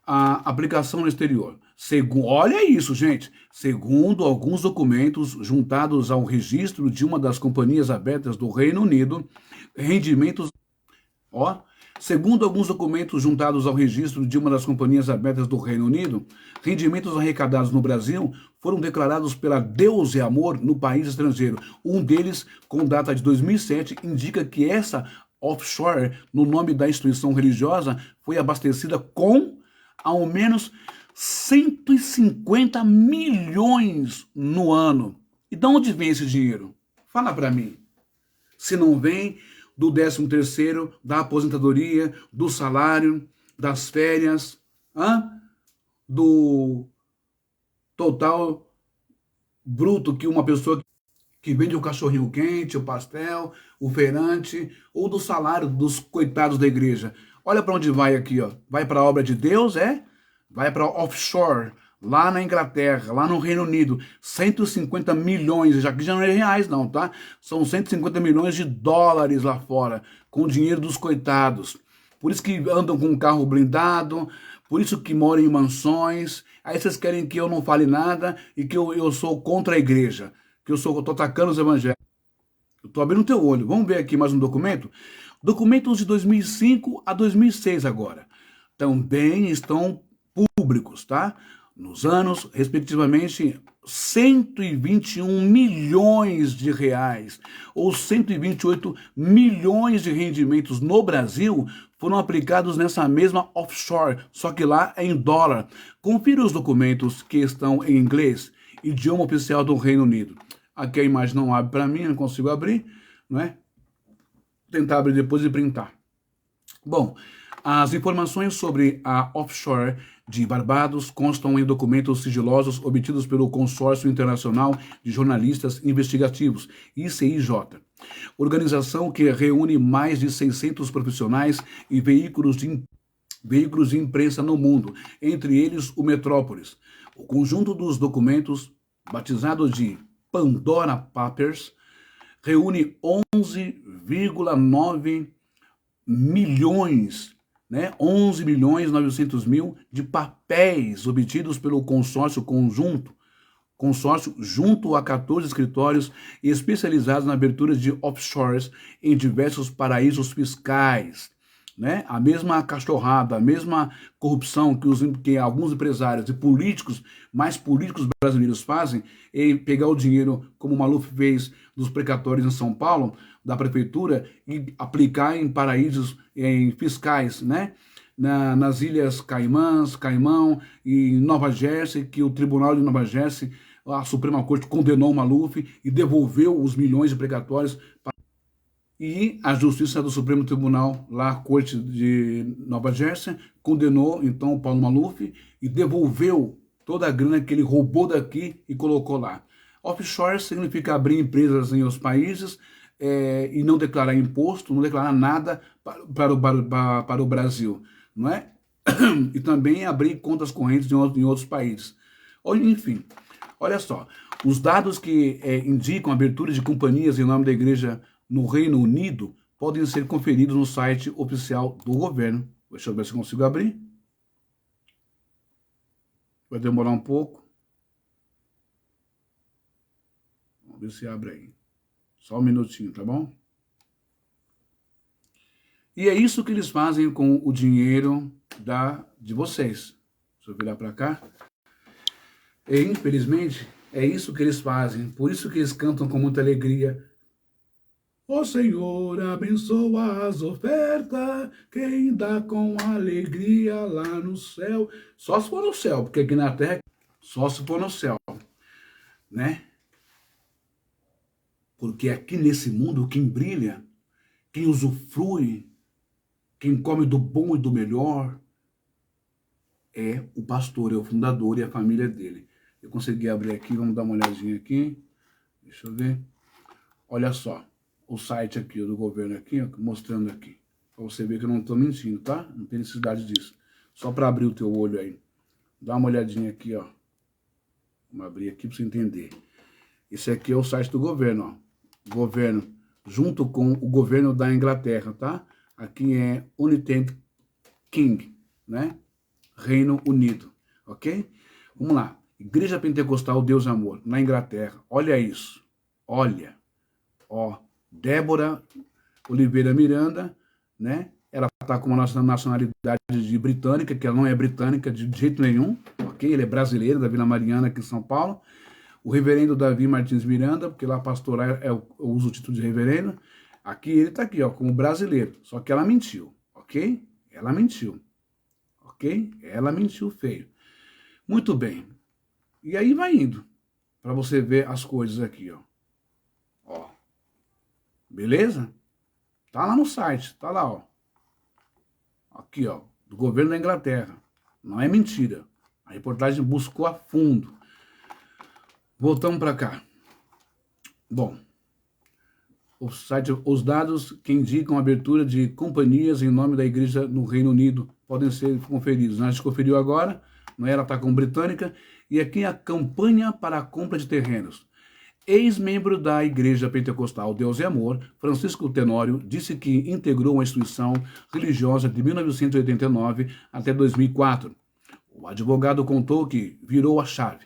a aplicação no exterior. Olha isso, gente. Segundo alguns documentos juntados ao registro de uma das companhias abertas do Reino Unido, segundo alguns documentos juntados ao registro de uma das companhias abertas do Reino Unido, rendimentos arrecadados no Brasil foram declarados pela Deus e Amor no país estrangeiro. Um deles, com data de 2007, indica que essa offshore, no nome da instituição religiosa, foi abastecida com ao menos 150 milhões no ano. E de onde vem esse dinheiro? Fala para mim. Se não vem do 13º, da aposentadoria, do salário, das férias, do total bruto que uma pessoa que vende o cachorrinho quente, o pastel, o feirante, ou do salário dos coitados da igreja. Olha para onde vai aqui, ó. Vai para a obra de Deus, vai para offshore, lá na Inglaterra, lá no Reino Unido, 150 milhões, aqui já não é reais não, tá? São 150 milhões de dólares lá fora, com o dinheiro dos coitados. Por isso que andam com um carro blindado, por isso que moram em mansões. Aí vocês querem que eu não fale nada e que eu sou contra a igreja, que eu tô atacando os evangélicos. Eu tô abrindo o teu olho. Vamos ver aqui mais um documento? Documentos de 2005 a 2006 agora. Também estão públicos, tá? Nos anos, respectivamente, 121 milhões de reais ou 128 milhões de rendimentos no Brasil foram aplicados nessa mesma offshore, só que lá é em dólar. Confira os documentos que estão em inglês, idioma oficial do Reino Unido. Aqui a imagem não abre para mim, não consigo abrir, não é? Vou tentar abrir depois e printar. Bom, As informações sobre a offshore de Barbados constam em documentos sigilosos obtidos pelo Consórcio Internacional de Jornalistas Investigativos, ICIJ, organização que reúne mais de 600 profissionais e veículos de imprensa no mundo, entre eles o Metrópolis. O conjunto dos documentos, batizado de Pandora Papers, reúne 11,9 milhões, 11 milhões 900 mil de papéis obtidos pelo consórcio junto a 14 escritórios especializados na abertura de offshores em diversos paraísos fiscais. A mesma cachorrada, a mesma corrupção que alguns empresários e políticos, mais políticos brasileiros fazem, em pegar o dinheiro, como o Maluf fez dos precatórios em São Paulo, da prefeitura, e aplicar em paraísos fiscais, nas Ilhas Caimão e Nova Jersey, que o Tribunal de Nova Jersey, a Suprema Corte condenou o Maluf e devolveu os milhões de precatórios. E a Justiça do Supremo Tribunal, lá a Corte de Nova Jersey, condenou então o Paulo Maluf e devolveu toda a grana que ele roubou daqui e colocou lá. Offshore significa abrir empresas em outros países e não declarar imposto, não declarar nada para o Brasil, não é? E também abrir contas correntes em outros países. Enfim, olha só, os dados que indicam a abertura de companhias em nome da igreja no Reino Unido podem ser conferidos no site oficial do governo. Deixa eu ver se consigo abrir. Vai demorar um pouco. Vamos ver se abre aí. Só um minutinho, tá bom? E é isso que eles fazem com o dinheiro de vocês. Deixa eu virar para cá. E, infelizmente, é isso que eles fazem. Por isso que eles cantam com muita alegria. Ó Senhor, abençoa as ofertas, quem dá com alegria lá no céu. Só se for no céu, porque aqui na terra, só se for no céu, Porque aqui nesse mundo, quem brilha, quem usufrui, quem come do bom e do melhor, é o pastor, é o fundador e a família dele. Eu consegui abrir aqui, vamos dar uma olhadinha aqui. Deixa eu ver. Olha só. O site aqui do governo aqui, mostrando aqui. Pra você ver que eu não estou mentindo, tá? Não tem necessidade disso. Só para abrir o teu olho aí. Dá uma olhadinha aqui, ó. Vamos abrir aqui para você entender. Esse aqui é o site do governo, ó. Governo, junto com o governo da Inglaterra, tá? Aqui é United King, Reino Unido, ok? Vamos lá. Igreja Pentecostal Deus Amor, na Inglaterra. Olha isso. Olha. Ó. Débora Oliveira Miranda, Ela está com uma nacionalidade de britânica, que ela não é britânica de jeito nenhum, ok? Ele é brasileiro, da Vila Mariana, aqui em São Paulo. O reverendo Davi Martins Miranda, porque lá pastorar eu uso o título de reverendo. Aqui ele está aqui, ó, como brasileiro. Só que ela mentiu, ok? Ela mentiu, ok? Ela mentiu feio. Muito bem. E aí vai indo, para você ver as coisas aqui, ó. Beleza? Tá lá no site, tá lá, ó. Aqui, ó, do governo da Inglaterra. Não é mentira. A reportagem buscou a fundo. Voltamos para cá. Bom, os dados que indicam a abertura de companhias em nome da igreja no Reino Unido podem ser conferidos. A gente conferiu agora, ela está com britânica, e aqui a campanha para a compra de terrenos. Ex-membro da Igreja Pentecostal Deus e Amor, Francisco Tenório, disse que integrou uma instituição religiosa de 1989 até 2004. O advogado contou que virou a chave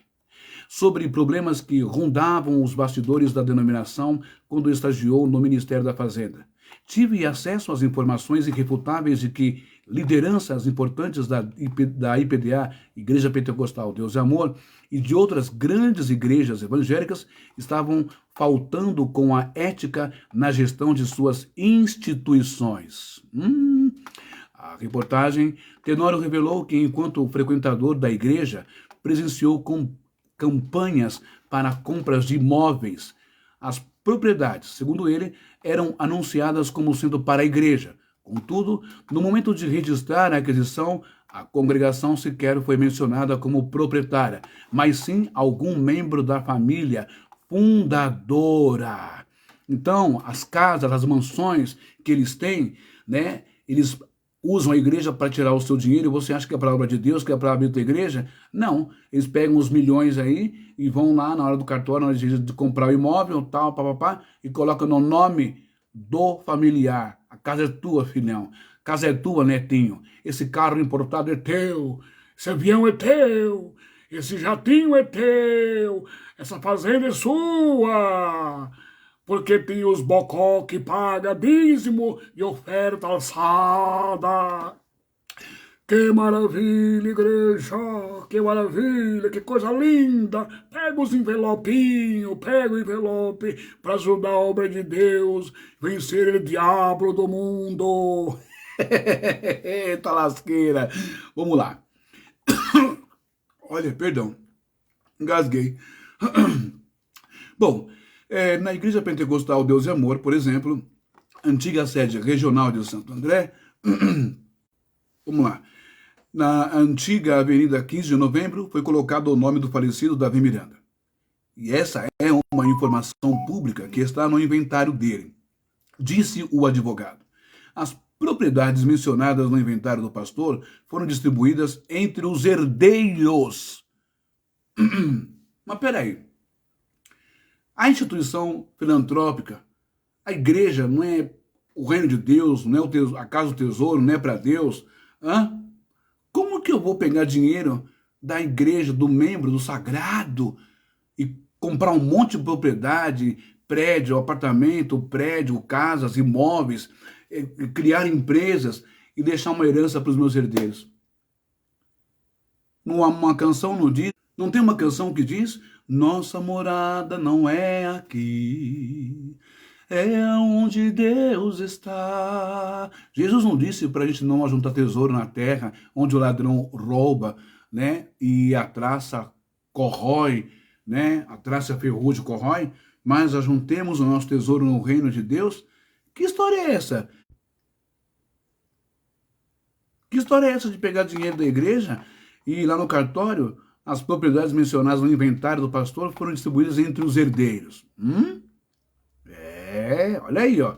sobre problemas que rondavam os bastidores da denominação quando estagiou no Ministério da Fazenda. Tive acesso às informações irrefutáveis de que lideranças importantes da IPDA, Igreja Pentecostal Deus e Amor, e de outras grandes igrejas evangélicas estavam faltando com a ética na gestão de suas instituições. A reportagem, Tenório revelou que, enquanto frequentador da igreja, presenciou com campanhas para compras de imóveis. As propriedades, segundo ele, eram anunciadas como sendo para a igreja, Contudo, no momento de registrar a aquisição, a congregação sequer foi mencionada como proprietária, mas sim algum membro da família fundadora. Então, as casas, as mansões que eles têm, né, eles usam a igreja para tirar o seu dinheiro, e você acha que é para a obra de Deus, que é para abrir a tua igreja? Não, eles pegam os milhões aí e vão lá na hora do cartório, na hora de comprar o imóvel, tal, papapá, e colocam no nome do familiar. A casa é tua, filhão. A casa é tua, netinho. Esse carro importado é teu. Esse avião é teu. Esse jatinho é teu. Essa fazenda é sua. Porque tem os bocó que paga dízimo e oferta alçada. Que maravilha, igreja! Que maravilha, que coisa linda! Pega os envelopinhos, pega o envelope para ajudar a obra de Deus, vencer o diabo do mundo. Eita lasqueira! Vamos lá. Olha, perdão, engasguei. Bom, na Igreja Pentecostal Deus e Amor, por exemplo, antiga sede regional de Santo André, vamos lá. Na antiga Avenida 15 de Novembro, foi colocado o nome do falecido Davi Miranda. E essa é uma informação pública que está no inventário dele. Disse o advogado. As propriedades mencionadas no inventário do pastor foram distribuídas entre os herdeiros. Mas peraí. A instituição filantrópica, a igreja não é o reino de Deus, não é a casa do tesouro, não é para Deus. Como que eu vou pegar dinheiro da igreja, do membro, do sagrado, e comprar um monte de propriedade, prédio, apartamento, prédio, casas, imóveis, criar empresas e deixar uma herança para os meus herdeiros? Uma canção não diz, não tem uma canção que diz: nossa morada não é aqui, é onde Deus está. Jesus não disse para a gente não ajuntar tesouro na terra, onde o ladrão rouba, né? E a traça corrói, né? A traça ferrugem corrói, mas ajuntemos o nosso tesouro no reino de Deus. Que história é essa? Que história é essa de pegar dinheiro da igreja e ir lá no cartório, as propriedades mencionadas no inventário do pastor foram distribuídas entre os herdeiros? Olha aí, ó.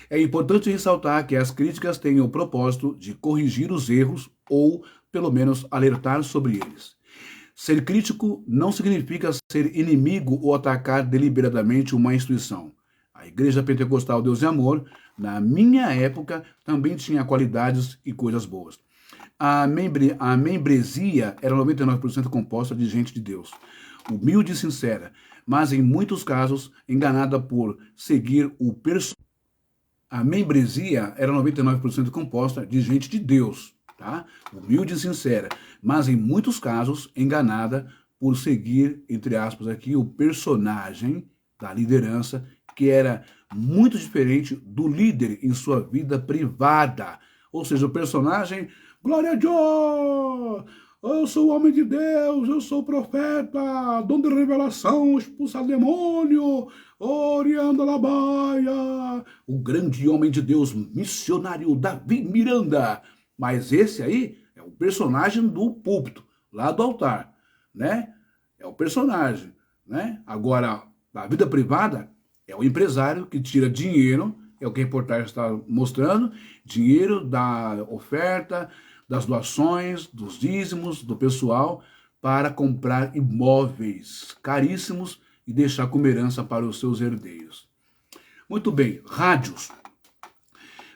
É importante ressaltar que as críticas têm o propósito de corrigir os erros ou, pelo menos, alertar sobre eles. Ser crítico não significa ser inimigo ou atacar deliberadamente uma instituição. A Igreja Pentecostal Deus e Amor, na minha época, também tinha qualidades e coisas boas. A membresia era 99% composta de gente de Deus, humilde e sincera, mas em muitos casos enganada por seguir o personagem. A membresia era 99% composta de gente de Deus, tá? Humilde e sincera, mas em muitos casos enganada por seguir, entre aspas aqui, o personagem da liderança, que era muito diferente do líder em sua vida privada. Ou seja, o personagem, glória a Deus! Eu sou o homem de Deus, eu sou o profeta, dom de revelação, expulsar demônio, oriando a labaia. O grande homem de Deus, missionário Davi Miranda. Mas esse aí é o personagem do púlpito, lá do altar, né? É o personagem, né? Agora, a vida privada é o empresário que tira dinheiro, é o que a reportagem está mostrando, dinheiro da oferta, das doações, dos dízimos, do pessoal, para comprar imóveis caríssimos e deixar como herança para os seus herdeiros. Muito bem, rádios.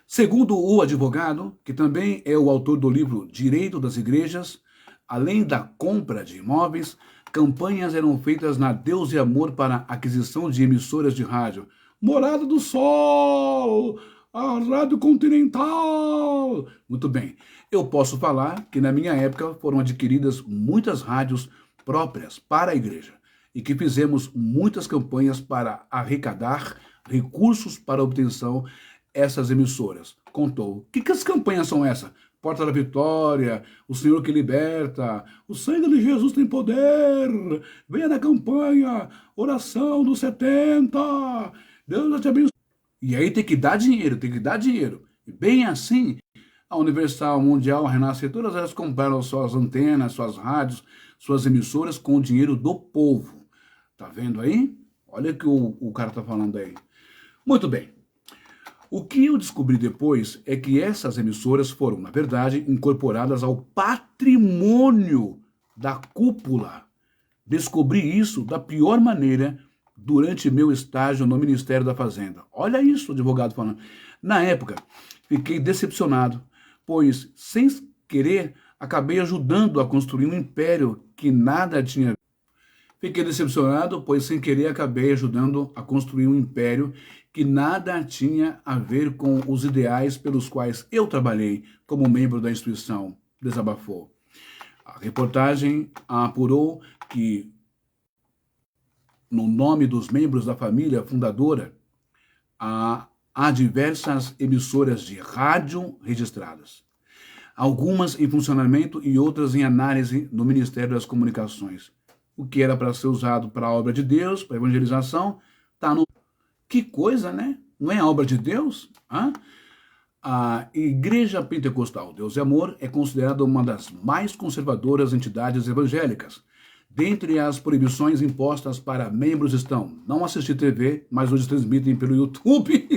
Segundo o advogado, que também é o autor do livro Direito das Igrejas, além da compra de imóveis, campanhas eram feitas na Deus e Amor para aquisição de emissoras de rádio. Morada do Sol, a Rádio Continental. Muito bem, eu posso falar que na minha época foram adquiridas muitas rádios próprias para a igreja e que fizemos muitas campanhas para arrecadar recursos para a obtenção dessas emissoras. Contou. Que as campanhas são essas? Porta da Vitória, o Senhor que liberta, o sangue de Jesus tem poder, venha na campanha, oração dos 70, Deus te abençoe. E aí tem que dar dinheiro, tem que dar dinheiro. Bem assim, a Universal, a Mundial, a Renascer, todas elas compraram suas antenas, suas rádios, suas emissoras com o dinheiro do povo. Tá vendo aí? Olha o que o cara tá falando aí. Muito bem. O que eu descobri depois é que essas emissoras foram, na verdade, incorporadas ao patrimônio da cúpula. Descobri isso da pior maneira durante meu estágio no Ministério da Fazenda. Olha isso, o advogado falando. Na época, fiquei decepcionado, pois, sem querer, acabei ajudando a construir um império que nada tinha. Fiquei decepcionado, pois, sem querer, acabei ajudando a construir um império que nada tinha a ver com os ideais pelos quais eu trabalhei como membro da instituição, desabafou. A reportagem apurou que, no nome dos membros da família fundadora, há diversas emissoras de rádio registradas. Algumas em funcionamento e outras em análise no Ministério das Comunicações. O que era para ser usado para a obra de Deus, para a evangelização, está no... Que coisa, né? Não é a obra de Deus? Hã? A Igreja Pentecostal Deus e Amor é considerada uma das mais conservadoras entidades evangélicas. Dentre as proibições impostas para membros estão não assistir TV, mas hoje transmitem pelo YouTube.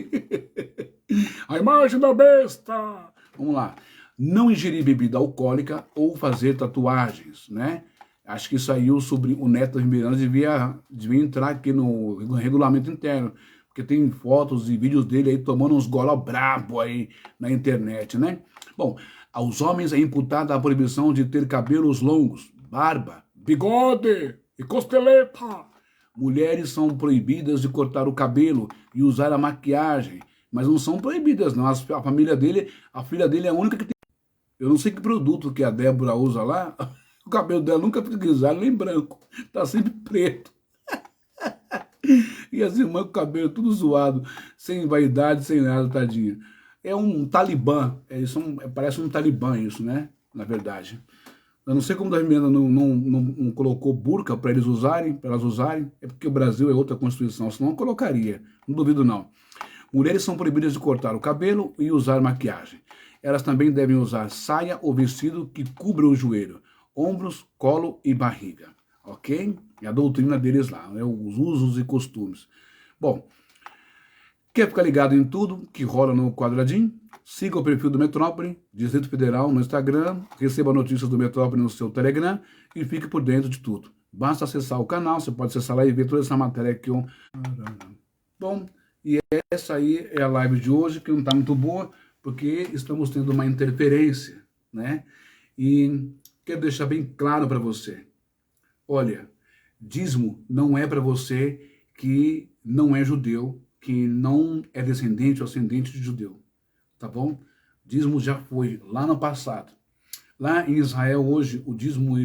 A imagem da besta! Vamos lá. Não ingerir bebida alcoólica ou fazer tatuagens, né? Acho que saiu sobre o Neto Miranda, devia entrar aqui no regulamento interno, porque tem fotos e vídeos dele aí tomando uns gola brabo aí na internet, né? Bom, aos homens é imputada a proibição de ter cabelos longos, barba, bigode e costeleta. Mulheres são proibidas de cortar o cabelo e usar a maquiagem, mas não são proibidas, não. A família dele, a filha dele é a única que tem. Eu não sei que produto que a Débora usa lá, o cabelo dela nunca fica grisalho nem branco, tá sempre preto. E as irmãs com o cabelo tudo zoado, sem vaidade, sem nada, tadinha. É um talibã, parece um talibã isso, né? Na verdade. Eu não sei como a Miranda não colocou burca para elas usarem, é porque o Brasil é outra Constituição, senão não colocaria, não duvido não. Mulheres são proibidas de cortar o cabelo e usar maquiagem. Elas também devem usar saia ou vestido que cubra o joelho, ombros, colo e barriga, ok? É a doutrina deles lá, né? Os usos e costumes. Bom, quer ficar ligado em tudo que rola no Quadradinho? Siga o perfil do Metrópole, Distrito Federal, no Instagram, receba notícias do Metrópole no seu Telegram e fique por dentro de tudo. Basta acessar o canal, você pode acessar lá e ver toda essa matéria que eu... Bom, e essa aí é a live de hoje, que não está muito boa, porque estamos tendo uma interferência, né? E quero deixar bem claro para você. Olha, dízimo não é para você que não é judeu, que não é descendente ou ascendente de judeu, tá bom? Dízimo já foi lá no passado. Lá em Israel hoje, o dízimo,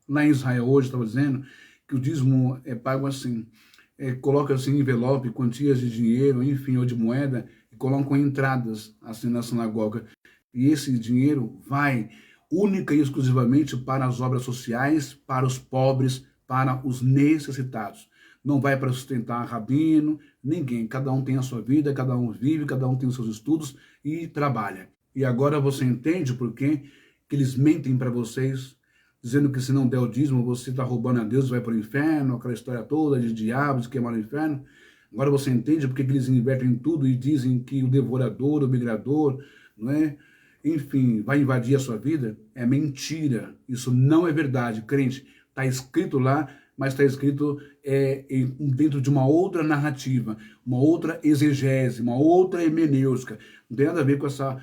lá em Israel hoje, estava dizendo que o dízimo é pago assim, coloca assim envelope, quantias de dinheiro, enfim, ou de moeda, e colocam entradas assim na sinagoga. E esse dinheiro vai única e exclusivamente para as obras sociais, para os pobres, para os necessitados. Não vai para sustentar rabino, ninguém. Cada um tem a sua vida, cada um vive, cada um tem os seus estudos e trabalha. E agora você entende por que eles mentem para vocês, dizendo que se não der o dízimo, você está roubando a Deus, vai para o inferno, aquela história toda de diabos, de queimar no inferno. Agora você entende por que eles invertem tudo e dizem que o devorador, o migrador, não é? Enfim, vai invadir a sua vida? É mentira. Isso não é verdade, crente. Está escrito lá, mas está escrito dentro de uma outra narrativa, uma outra exegese, uma outra hermenêutica. Não tem nada a ver com essa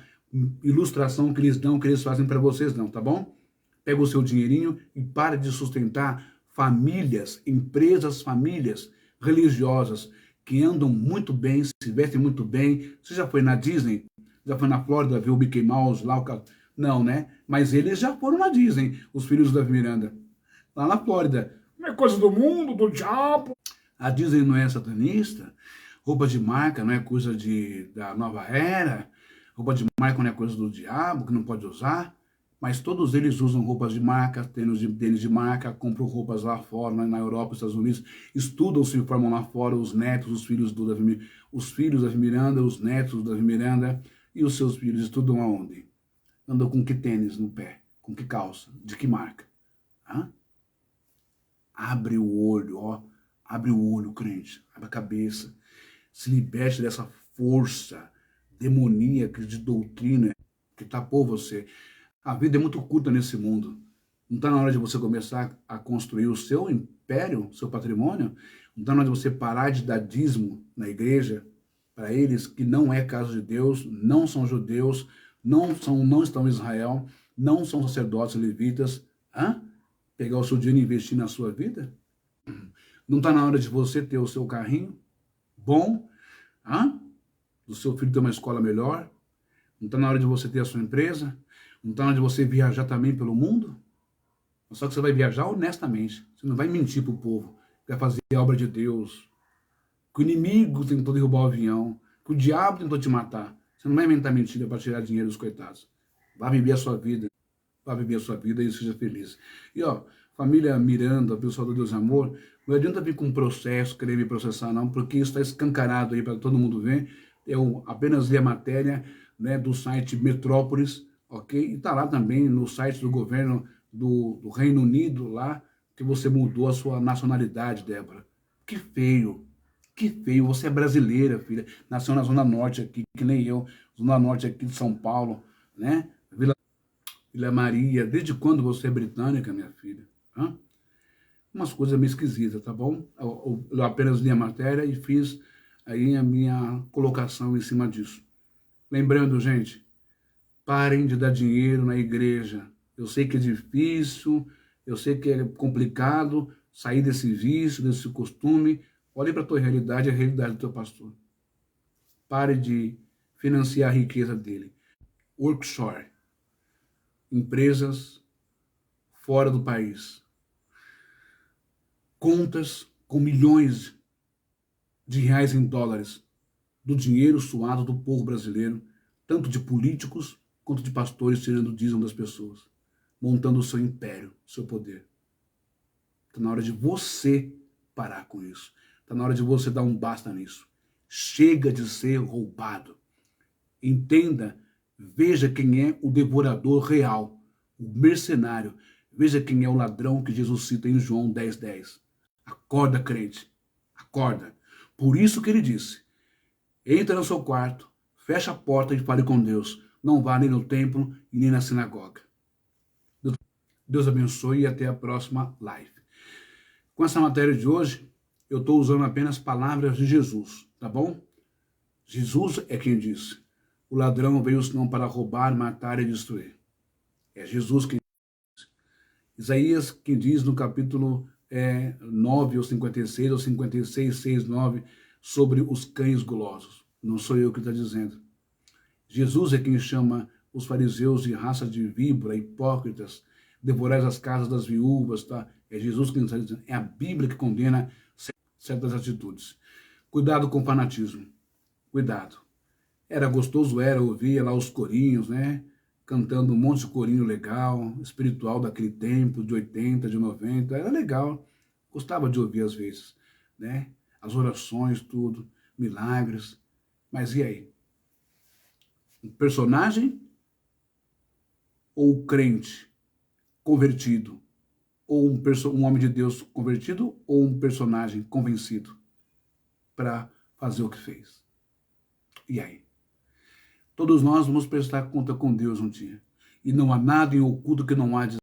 ilustração que eles dão, que eles fazem para vocês não, tá bom? Pega o seu dinheirinho e para de sustentar famílias, empresas, famílias religiosas que andam muito bem, se vestem muito bem. Você já foi na Disney? Já foi na Flórida ver o Mickey Mouse lá? Não, né? Mas eles já foram na Disney, os filhos da Miranda. Lá na Flórida. Não é coisa do mundo, do diabo. A Disney não é satanista. Roupa de marca não é coisa da nova era. Roupa de marca não é coisa do diabo, que não pode usar. Mas todos eles usam roupas de marca, tênis de marca, compram roupas lá fora, na Europa, nos Estados Unidos, estudam, se formam lá fora, os netos, os filhos da Miranda, os netos da Miranda, E os seus filhos estudam aonde? Andam com que tênis no pé? Com que calça? De que marca? Hã? Abre o olho, ó. Abre o olho, crente. Abre a cabeça. Se liberte dessa força demoníaca de doutrina que tapou você. A vida é muito curta nesse mundo. Não está na hora de você começar a construir o seu império, seu patrimônio? Não está na hora de você parar de dar dízimo na igreja para eles que não é caso de Deus, não são judeus, não estão em Israel, não são sacerdotes levitas? Hã? Pegar o seu dinheiro e investir na sua vida? Não está na hora de você ter o seu carrinho bom? Hã? Do seu filho ter uma escola melhor? Não está na hora de você ter a sua empresa? Não está na hora de você viajar também pelo mundo? Só que você vai viajar honestamente. Você não vai mentir para o povo. Vai fazer a obra de Deus. Que o inimigo tentou derrubar o avião. Que o diabo tentou te matar. Você não vai inventar mentira para tirar dinheiro dos coitados. Vá viver a sua vida. Vá viver a sua vida e seja feliz. E ó, família Miranda, pessoal do Deus e Amor, não adianta vir com um processo, querer me processar não, porque isso está escancarado aí para todo mundo ver. Eu apenas li a matéria, né, do site Metrópolis, ok? E está lá também no site do governo do Reino Unido, lá, que você mudou a sua nacionalidade, Débora. Que feio. Que feio. Você é brasileira, filha. Nasceu na Zona Norte aqui, que nem eu. Zona Norte aqui de São Paulo, né? Vila Maria. Desde quando você é britânica, minha filha? Hã? Umas coisas meio esquisitas, tá bom? Eu apenas li a matéria e fiz aí a minha colocação em cima disso. Lembrando, gente, parem de dar dinheiro na igreja. Eu sei que é difícil, eu sei que é complicado sair desse vício, desse costume. Olhe para a tua realidade, a realidade do teu pastor. Pare de financiar a riqueza dele. Workshop. Empresas fora do país. Contas com milhões de reais em dólares do dinheiro suado do povo brasileiro, tanto de políticos quanto de pastores tirando o dízimo das pessoas, montando o seu império, o seu poder. Está na hora de você parar com isso. Está na hora de você dar um basta nisso. Chega de ser roubado. Entenda, veja quem é o devorador real, o mercenário. Veja quem é o ladrão que Jesus cita em João 10:10. Acorda, crente. Acorda. Por isso que ele disse, entra no seu quarto, fecha a porta e fale com Deus. Não vá nem no templo e nem na sinagoga. Deus abençoe e até a próxima live. Com essa matéria de hoje, eu estou usando apenas palavras de Jesus, tá bom? Jesus é quem disse, o ladrão veio senão para roubar, matar e destruir. É Jesus quem diz. Isaías quem diz no capítulo 9 ou 56, 6, 9, sobre os cães gulosos. Não sou eu que está dizendo. Jesus é quem chama os fariseus de raça de víbora, hipócritas, devorais as casas das viúvas, tá? É Jesus quem está dizendo. É a Bíblia que condena certas atitudes. Cuidado com o fanatismo. Cuidado. Era gostoso, ouvir lá os corinhos, né? Cantando um monte de corinho legal, espiritual daquele tempo, de 80, de 90. Era legal. Gostava de ouvir às vezes, né? As orações, tudo, milagres. Mas e aí? Um personagem ou um crente convertido? Ou um homem de Deus convertido ou um personagem convencido para fazer o que fez? E aí? Todos nós vamos prestar conta com Deus um dia. E não há nada em oculto que não há de